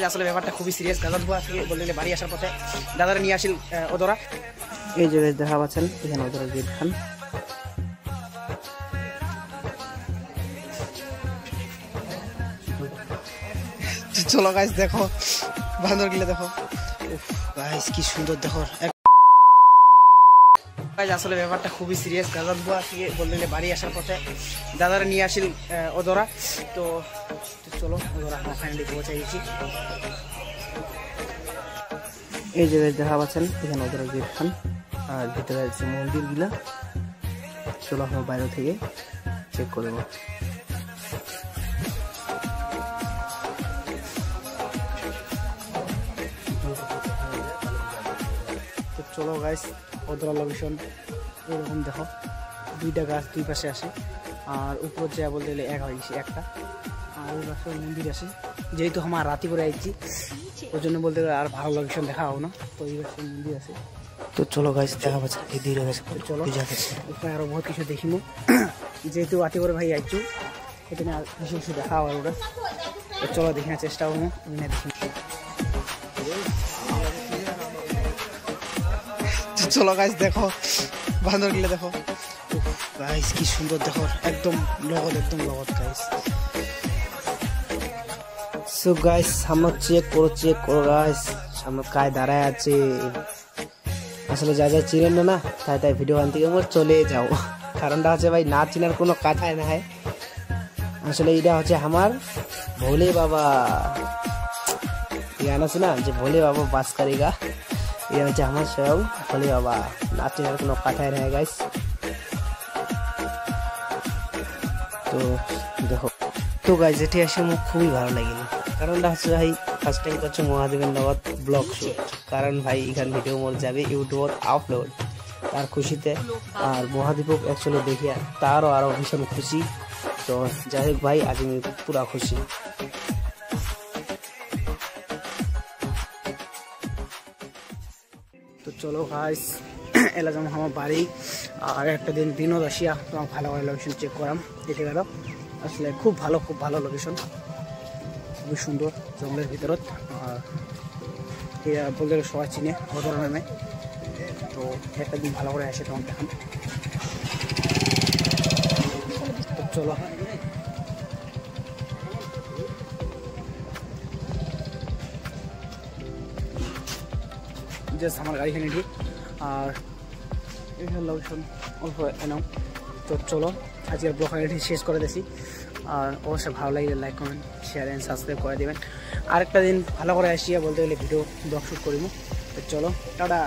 আসলে ব্যাপারটা খুবই সিরিয়াস। গাজাদুয়া থেকে বললে বাড়ি আসার পথে দাদারা নিয়ে আসিল ওদরা। এই যে দেখা পাচ্ছেন এখানে ওদরা গেট খান। চলো গাইস দেখো বান্দর গিলে দেখো গাইস কি সুন্দর দেখো। আসলে ব্যাপারটা খুবই সিরিয়াস। গাজাদুয়া থেকে বললে বাড়ি আসার পথে দাদারা নিয়ে আসিল ওদরা। তো চলো ওদরা আমরা ফাইনালি পৌঁছাই গেছি। এই যে দেখা পাচ্ছেন এখানে ওদরা গেট খান আর ভিতরে আছে মন্দির গুলা। চলো আমরা বাইরে থেকে চেক করবো। তো চলো গাইস ওদরা লোকেশন এরকম দেখো, দুইটা গাছ দুই পাশে আসে আর উপর যা বলতে গেলে এক হয়েছে একটা, আর ওই পাশে মন্দির আছে। যেহেতু আমার রাতি করে আইছি ওই জন্য বলতে গেলে আর ভালো লোকেশন দেখা হবো না। তো এই পাশে মন্দির আছে। তো চলো গাইস দেখা পাচ্ছে এই দুইটা গাছ। চলো ওখানে আরো বহুত কিছু দেখিম। যেহেতু রাতি করে ভাই আইছু এখানে বেশি কিছু দেখা হওয়ার ওটা। তো চলো দেখার চেষ্টা করবো। দেখি চলো গাইস দেখো বান্দর গিলে দেখো গাইস কি সুন্দর দেখো, একদম লগত গাইস। সো গাইস সামনে চেক করো গাইস, সামনে কায় দাঁড়ায় আছে। আসলে যা যা চিনেন না তাই ভিডিও আন থেকে চলে যাও। কারণটা হচ্ছে ভাই না চিনার কোনো কথাই না হয়। আসলে এটা হচ্ছে আমার ভোলে বাবা গান আছে না, যে ভোলে বাবা বাস করেগা। এটা হচ্ছে আমার স্বয়ং ভোলে বাবা, না চিনার কোনো কথাই না গাইস। তো দেখো তো গাইস এটি এসে আমার খুবই ভালো লাগিল। কারণটা হচ্ছে ভাই ফার্স্ট টাইম করছে মহাদেবের লগত ব্লগ শুট। কারণ ভাই এখান ভিডিও মোর যাবে ইউটিউবত আপলোড তার খুশিতে। আর মহাদেবক অ্যাকচুয়ালি দেখে তারও আরো ভীষণ খুশি। তো যাই হোক ভাই আজ আমি পুরা খুশি। তো চলো গাইস এলা যেমন আমার বাড়ি আর একটা দিনও আসিয়া তোমার ভালো ভালো লোকেশন চেক করাম। দেখে গেল আসলে খুব ভালো লোকেশন, খুবই সুন্দর জঙ্গলের ভিতরত। আর এরা বলতে সবাই চিনে ওদরা নামে। তো একটা দিন ভালো করে আসে তখন দেখান। চলো জাস্ট আমার গাড়িখানে ঠিক আর এখানে লোকেশন অল্প এনাও। তো চলো আজকের ব্লগখানে শেষ করে দিয়েছি। আর অবশ্যই ভালো লাগলে like comment share and subscribe করে দেবেন। আরেকটা দিন ভালো করে আসিয়া বলতে গেলে ভিডিও ব্লগ শ্যুট করিব। তো চলো টাটা।